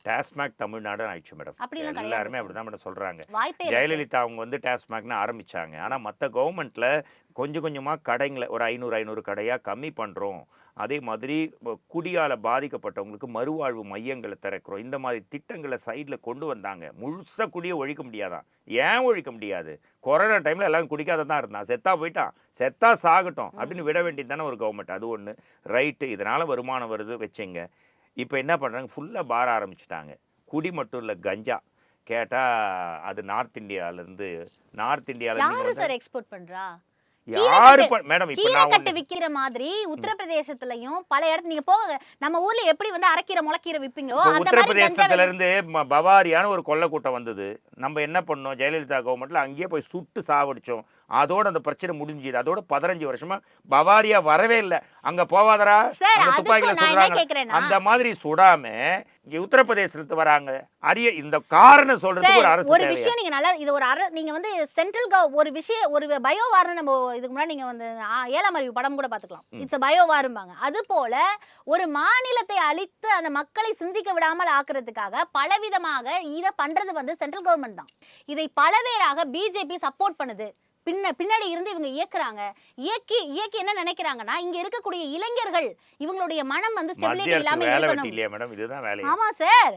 டாஸ்மாக் தமிழ்நாடு ஆயிடுச்சு மேடம். அப்படிலாம் கிடையாது எல்லாருமே சார். அப்படிதான் மேடம் சொல்றாங்க. வாய்ப்பே இல்ல சார். ஜெயலலிதா அவங்க வந்து டாஸ்மாக்னு ஆரம்பிச்சாங்க. ஆனா மத்த கவர்மெண்ட்ல கொஞ்சம் கொஞ்சமா கடைங்களை ஒரு 500 கடையா கம்மி பண்றோம். அதே மாதிரி குடியால பாதிக்கப்பட்டவங்களுக்கு மறுவாழ்வு மையங்களை திறக்கிறோம். இந்த மாதிரி திட்டங்களை சைட்ல கொண்டு வந்தாங்க. முழுசா குடியை ஒழிக்க முடியாதான்? ஏன் ஒழிக்க முடியாது? கொரோனா டைம்ல எல்லாரும் குடிக்காத தான் இருந்தான். செத்தா போயிட்டான், செத்தா சாகட்டும் அப்படின்னு விட வேண்டியது தானே ஒரு கவர்மெண்ட். அது ஒண்ணு ரைட்டு. இதனால வருமானம் வருது வச்சுங்க. இப்போ என்ன பண்ணுறாங்க, ஃபுல்லாக பார ஆரம்பிச்சிட்டாங்க. குடி மட்டும் இல்லை, கஞ்சா கேட்டா அது நார்த் இந்தியாவிலேருந்து யாரு சார் எக்ஸ்போர்ட் பண்றா? யாரு மேடம் இப்போ கீரை நான் கட்டு விக்கிற மாதிரி உத்தரப்பிரதேசத்துலயும் பல இடத்துல நீங்க போக, நம்ம ஊர்ல எப்படி வந்து அரைக்கீரை முளைக்கீரை விப்பீங்களோ இப்போ அந்த மாதிரி உத்தரப்பிரதேசத்துல இருந்து பவாரியான ஒரு கொள்ளை கூட்டம் வந்தது. நம்ம என்ன பண்ணோம், ஜெயலலிதா கவர்மெண்ட்ல அங்கேயே போய் சுட்டு சாவடிச்சோம். அதோட அந்த பிரச்சனை முடிஞ்சுது. அதோட 15 வருஷமா பவாரியா வரவே இல்லை. அங்க போவாதரா சார், அந்த துப்பாக்கில அதுக்கு நான் என்ன சொல்றாங்க. கேக்குறேன்னா, அந்த மாதிரி சுடாம இங்க உத்தரப்பிரதேசத்துக்கு வராங்க. இந்த காரணம் சொல்றதுக்கு ஒரு அரசு ஒரு தேவையா? விஷயம் நீங்க நல்லா இது ஒரு நீங்க வந்து சென்ட்ரல் ஒரு விஷயம் ஒரு பயோ வார்னு நம்ம இதுக்கு முன்னாடி நீங்க வந்து 7ஆம் அறிவு படம் கூட பாத்துக்கலாம். இட்ஸ் பயோ வாரும்பாங்க. அது போல ஒரு மாநிலத்தை அழித்து அந்த மக்களை சிந்திக்க விடாமல் ஆக்குறதுக்காக பலவிதமாக இதை பண்றது வந்து சென்ட்ரல் கவர்மெண்ட் தான். இதை பலவேறாக பிஜேபி சப்போர்ட் பண்ணுது. பின்னாடி இருந்து இவங்க இயக்குறாங்க. இயக்கி என்ன நினைக்கிறாங்கன்னா, இங்க இருக்கக்கூடிய இளைஞர்கள் இவங்களுடைய மனம் வந்து ஸ்டெபிலிட்டி இல்லாம இருக்கணும். இல்லையா மேடம்? இதுதான் வேலை. ஆமா சார்,